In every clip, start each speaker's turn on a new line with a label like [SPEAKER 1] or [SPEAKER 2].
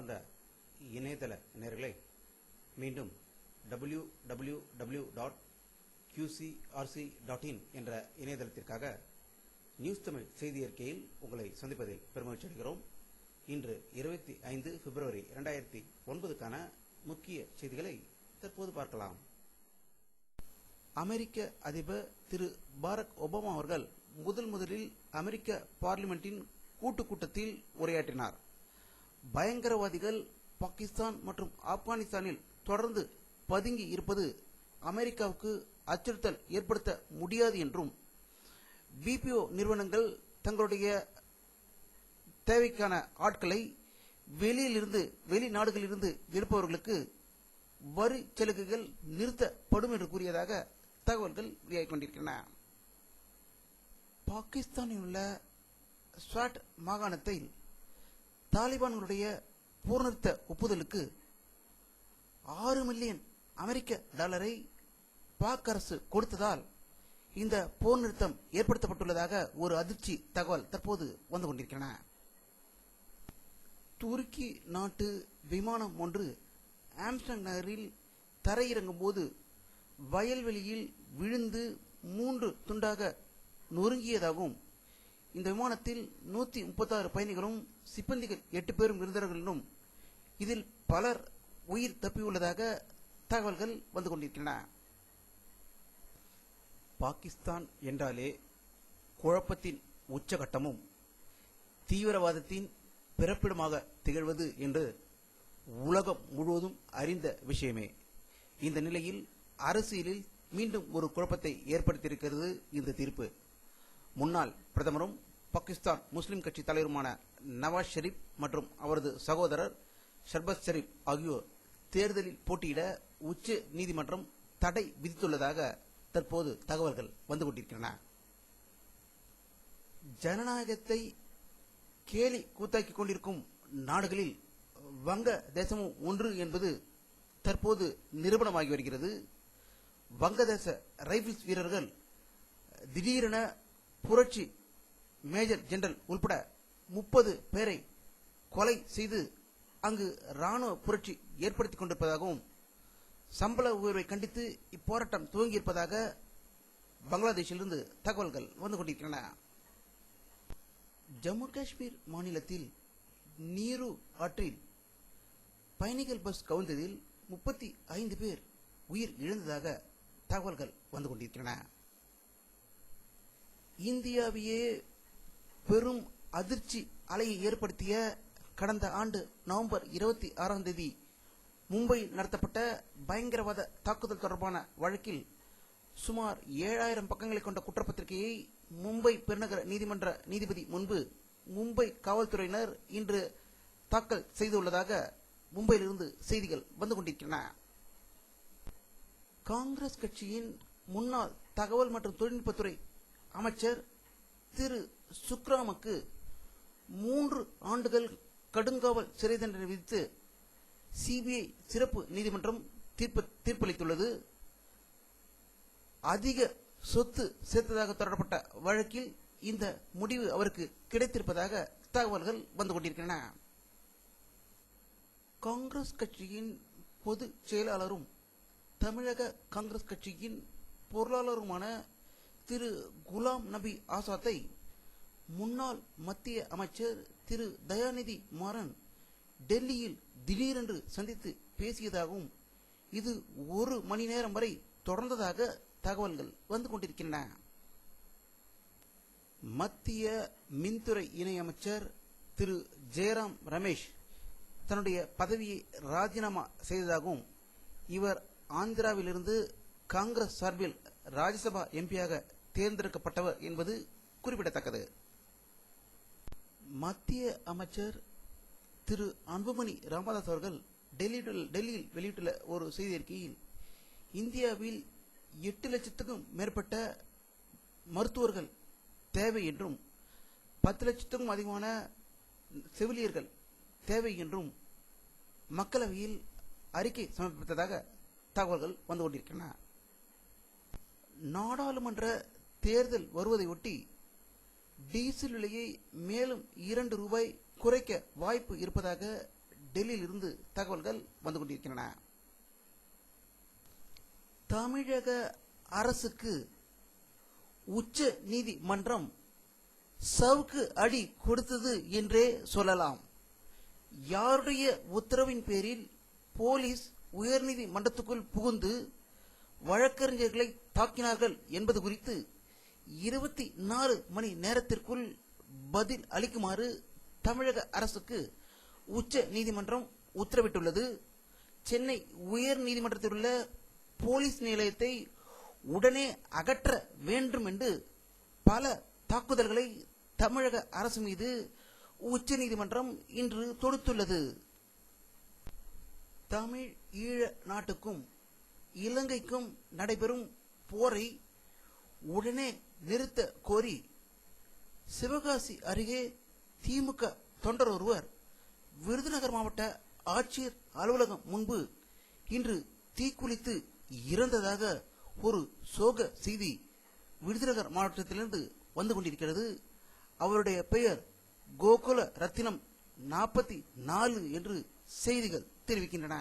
[SPEAKER 1] அன்பார்ந்த இணையதள நேயர்களே, மீண்டும் www.qcrc.in என்ற இணையதளத்திற்காக நியூஸ் தமிழ் செய்தி அறிக்கையில் உங்களை சந்திப்பதில் பெருமகிழ்ச்சி அடைகிறோம். இன்று 25 பிப்ரவரி 2009க்கான முக்கிய செய்திகளை தற்போது பார்க்கலாம். அமெரிக்க அதிபர் திரு பாரக் ஒபாமா அவர்கள் முதலில் அமெரிக்க பார்லிமெண்டின் கூட்டத்தில் உரையாற்றினார். பயங்கரவாதிகள் பாகிஸ்தான் மற்றும் ஆப்கானிஸ்தானில் தொடர்ந்து பதுங்கி இருப்பது அமெரிக்காவுக்கு அச்சுறுத்தல் ஏற்படுத்த முடியாது என்றும், பிபிஓ நிறுவனங்கள் தங்களுடைய தேவைக்கான ஆட்களை வெளிநாடுகளிலிருந்து எடுப்பவர்களுக்கு வரி சலுகைகள் நிறுத்தப்படும் என்று கூறியதாக தகவல்கள் வெளியாகிக் கொண்டிருக்கின்றன. பாகிஸ்தானில் உள்ள ஸ்வாட் மாகாணத்தில் தாலிபான்களுடைய போர் நிறுத்த ஒப்புதலுக்கு 6 மில்லியன் அமெரிக்க டாலரை பாக் அரசு கொடுத்ததால் இந்த போர் நிறுத்தம் ஏற்படுத்தப்பட்டுள்ளதாக ஒரு அதிர்ச்சி தகவல் தற்போது வந்து கொண்டிருக்கின்றன. துருக்கி நாட்டு விமானம் ஒன்று ஆம்ஸ்டர்டாம் நகரில் தரையிறங்கும் போது வயல்வெளியில் விழுந்து 3 துண்டாக நொறுங்கியதாகவும், இந்த விமானத்தில் 136 பயணிகளும் சிப்பந்திகள் 8 பேரும் இருந்தவர்கள் என்றும், இதில் பலர் உயிர் தப்பியுள்ளதாக தகவல்கள் வந்து கொண்டிருக்கின்றன. பாகிஸ்தான் என்றாலே குழப்பத்தின் உச்சகட்டமும் தீவிரவாதத்தின் பிறப்பிடமாக திகழ்வது என்று உலகம் முழுவதும் அறிந்த விஷயமே. இந்த நிலையில் அரசியலில் மீண்டும் ஒரு குழப்பத்தை ஏற்படுத்தியிருக்கிறது இந்த தீர்ப்பு. முன்னாள் பிரதமரும் பாகிஸ்தான் முஸ்லிம் கட்சி தலைவருமான நவாஸ் ஷெரீப் மற்றும் அவரது சகோதரர் ஷர்பஸ் ஷெரீப் ஆகியோர் தேர்தலில் போட்டியிட உச்ச நீதிமன்றம் தடை விதித்துள்ளதாக தற்போது தகவல்கள் வந்து கொண்டிருக்கின்றன. ஜனநாயகத்தை கேலி கூத்தாக்கிக் கொண்டிருக்கும் நாடுகளில் வங்க தேசமும் ஒன்று என்பது தற்போது நிரூபணமாகி வருகிறது. வங்கதேச ரைபிள்ஸ் வீரர்கள் திடீரென புரட்சி மேஜர் ஜெனரல் உள்பட 30 பேரை கொலை செய்து அங்கு ராணுவ புரட்சி ஏற்படுத்திக் கொண்டிருப்பதாகவும், சம்பள உயர்வை கண்டித்து இப்போராட்டம் துவங்கியிருப்பதாக பங்களாதேஷிலிருந்து தகவல்கள் வந்து கொண்டிருக்கின்றன. ஜம்மு காஷ்மீர் மாநிலத்தில் நீரு ஆற்றில் பயணிகள் பஸ் கவிழ்ந்ததில் 35 பேர் உயிர் இழந்ததாக தகவல்கள் வந்து கொண்டிருக்கின்றன. இந்தியாவையே பெரும் அதிர்ச்சி அலையை ஏற்படுத்திய கடந்த ஆண்டு நவம்பர் 26ஆம் தேதி மும்பையில் நடத்தப்பட்ட பயங்கரவாத தாக்குதல் தொடர்பான வழக்கில் சுமார் 7000 பக்கங்களை கொண்ட குற்றப்பத்திரிகையை மும்பை பெருநகர நீதிமன்ற நீதிபதி முன்பு மும்பை காவல்துறையினர் இன்று தாக்கல் செய்துள்ளதாக மும்பையிலிருந்து செய்திகள் வந்து கொண்டிருக்கின்றன. காங்கிரஸ் கட்சியின் முன்னாள் தகவல் மற்றும் தொழில்நுட்பத்துறை அமைச்சர் திரு சுக்ராமுக்கு 3 ஆண்டுகள் கடுங்காவல் சிறை தண்டனை விதித்து சிபிஐ சிறப்பு நீதிமன்றம் தீர்ப்பளித்துள்ளது. அதிக சொத்து சேர்த்ததாக தொடரப்பட்ட வழக்கில் இந்த முடிவு அவருக்கு கிடைத்திருப்பதாக தகவல்கள் வந்து கொண்டிருக்கின்றன. காங்கிரஸ் கட்சியின் பொதுச் செயலாளரும் தமிழக காங்கிரஸ் கட்சியின் பொருளாளருமான திரு குலாம் நபி ஆசாத்தை முன்னாள் மத்திய அமைச்சர் திரு தயாநிதி மாறன் டெல்லியில் திடீரென்று சந்தித்து பேசியதாகவும், இது 1 மணி நேரம் வரை தொடர்ந்ததாக தகவல்கள் வந்து கொண்டிருக்கின்றன. மத்திய மின்துறை இணையமைச்சர் திரு ஜெயராம் ரமேஷ் தன்னுடைய பதவியை ராஜினாமா செய்ததாகவும், இவர் ஆந்திராவிலிருந்து காங்கிரஸ் சார்பில் ராஜ்யசபா எம்பியாக தேர்ந்தெடுக்கப்பட்டவர் என்பது குறிப்பிடத்தக்கது. மத்திய அமைச்சர் திரு அன்புமணி ராமதாஸ் அவர்கள் டெல்லியில் வெளியிட்டுள்ள ஒரு செய்தி அறிக்கையில், இந்தியாவில் 8 லட்சத்துக்கும் மேற்பட்ட மருத்துவர்கள் தேவை என்றும் 10 லட்சத்துக்கும் அதிகமான செவிலியர்கள் தேவை என்றும் மக்களவையில் அறிக்கை சமர்ப்பித்ததாக தகவல்கள் வந்து கொண்டிருக்கின்றன. நாடாளுமன்ற தேர்தல் வருவதை ஒட்டி டீசல் விலையை மேலும் 2 ரூபாய் குறைக்க வாய்ப்பு இருப்பதாக டெல்லியில் இருந்து தகவல்கள் வந்து கொண்டிருக்கின்றன. தமிழக அரசுக்கு உச்ச நீதிமன்றம் சவுக்கு அடி கொடுத்தது என்றே சொல்லலாம். யாருடைய உத்தரவின் பேரில் போலீஸ் உயர்நீதிமன்றத்துக்குள் புகுந்து வழக்கறிஞர்களை தாக்கினார்கள் என்பது குறித்து 24 மணி நேரத்திற்குள் பதில் அளிக்குமாறு தமிழக அரசுக்கு உச்ச நீதிமன்றம் உத்தரவிட்டுள்ளது. சென்னை உயர் நீதிமன்றத்தில் உள்ள போலீஸ் நிலையத்தை உடனே அகற்ற வேண்டும் என்று பல தாக்குதல்களை தமிழக அரசு மீது உச்ச நீதிமன்றம் இன்று தொடுத்துள்ளது. தமிழ் ஈழ நாட்டுக்கும் இலங்கைக்கும் நடைபெறும் போரை உடனே நிறுத்த கோரி சிவகாசி அருகே திமுக தொண்டர் ஒருவர் விருதுநகர் மாவட்ட ஆட்சியர் அலுவலகம் முன்பு இன்று தீக்குளித்து இறந்ததாக ஒரு சோக செய்தி விருதுநகர் மாவட்டத்திலிருந்து வந்து கொண்டிருக்கிறது. அவருடைய பெயர் கோகுல ரத்தினம் 44 என்று செய்திகள் தெரிவிக்கின்றன.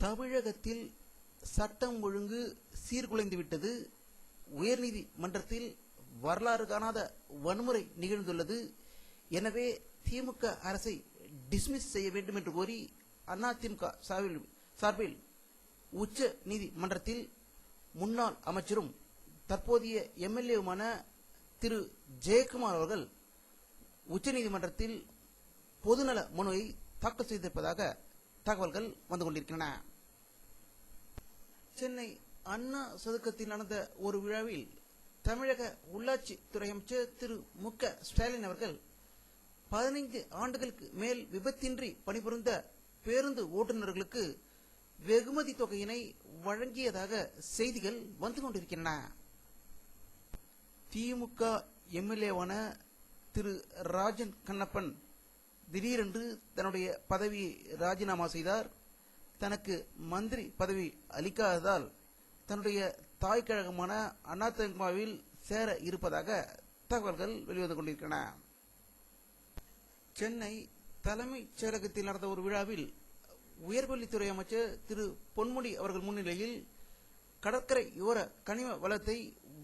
[SPEAKER 1] தமிழகத்தில் சட்டம் ஒழுங்கு சீர்குலைந்துவிட்டது. உயர்நீதிமன்றத்தில் வரலாறு காணாத வன்முறை நிகழ்ந்துள்ளது. எனவே திமுக அரசை டிஸ்மிஸ் செய்ய வேண்டும் என்று கோரி அதிமுக சார்பில் உச்ச நீதிமன்றத்தில் முன்னாள் அமைச்சரும் தற்போதைய எம்எல்ஏவுமான திரு ஜெயக்குமார் அவர்கள் உச்சநீதிமன்றத்தில் பொதுநல மனுவை தாக்கல் செய்திருப்பதாக தகவல்கள் வந்து கொண்டிருக்கின்றன. சென்னை அண்ணா சதுக்கத்தில் நடந்த ஒரு விழாவில் தமிழக உள்ளாட்சி துறை அமைச்சர் திரு மு க ஸ்டாலின் அவர்கள் 15 ஆண்டுகளுக்கு மேல் விபத்தின்றி பணிபுரிந்த பேருந்து ஓட்டுநர்களுக்கு வெகுமதி தொகையினை வழங்கியதாக செய்திகள் வந்து கொண்டிருக்கின்றன. திமுக எம்எல்ஏவான திரு ராஜன் கண்ணப்பன் திடீரென்று தன்னுடைய பதவியை ராஜினாமா செய்தார். தனக்கு மந்திரி பதவி அளிக்காததால் தன்னுடைய தாய் கழகமான அதிமுகவில் சேர இருப்பதாக தகவல்கள் வெளிவந்து கொண்டிருக்கின்றன. சென்னை தலைமைச் செயலகத்தில் நடந்த ஒரு விழாவில் உயர்கல்வித்துறை அமைச்சர் திரு பொன்முடி அவர்கள் முன்னிலையில் கடற்கரையோர கனிம வளத்தை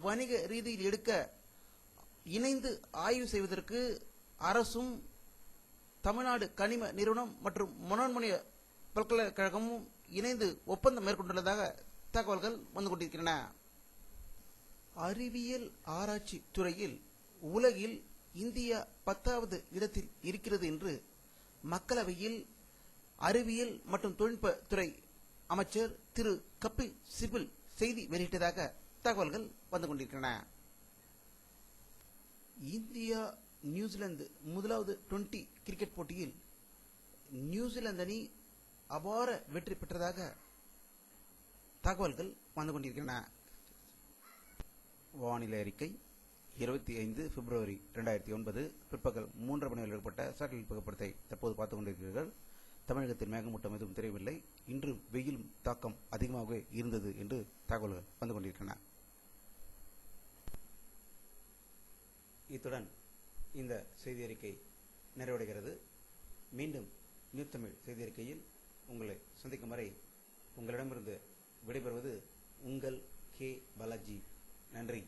[SPEAKER 1] வணிக ரீதியில் எடுக்க இணைந்து ஆய்வு செய்வதற்கு அரசும் தமிழ்நாடு கனிம நிறுவனம் மற்றும் மனோன்மணிய பல்கலைக்கழகமும் இணைந்து ஒப்பந்தம் மேற்கொண்டுள்ளதாக தகவல்கள் வந்து கொண்டிருக்கின்றன. அறிவியல் ஆராய்ச்சி துறையில் உலகில் இந்தியா 10வது இடத்தில் இருக்கிறது என்று மக்களவையில் அறிவியல் மற்றும் தொழில்நுட்ப துறை அமைச்சர் திரு கபில் சிபில் செய்தி வெளியிட்டதாக தகவல்கள் வந்து கொண்டிருக்கின்றன. இந்தியா நியூசிலாந்து முதலாவது 20 கிரிக்கெட் போட்டியில் நியூசிலாந்து அணி அபார வெற்றி பெற்றதாக தகவல்கள் வந்து கொண்டிருக்கின்றன. வானிலை அறிக்கை 25 பிப்ரவரி 2009 பிற்பகல் 3:30 மணி ஏற்பட்ட சேட்டலைட் புகைப்படத்தை தற்போது பார்த்துக் கொண்டிருக்கிறீர்கள். தமிழகத்தில் மேகமூட்டம் எதுவும் தெரியவில்லை. இன்று வெயிலும் தாக்கம் அதிகமாகவே இருந்தது என்று தகவல்கள் வந்து கொண்டிருக்கின்றன. இத்துடன் இந்த செய்தி அறிக்கை நிறைவடைகிறது. மீண்டும் நியூஸ் தமிழ் செய்தி அறிக்கையில் உங்களை சந்திக்கும் வரை உங்களிடமிருந்து விடைபெறுவது உங்கள் கே பாலாஜி. நன்றி.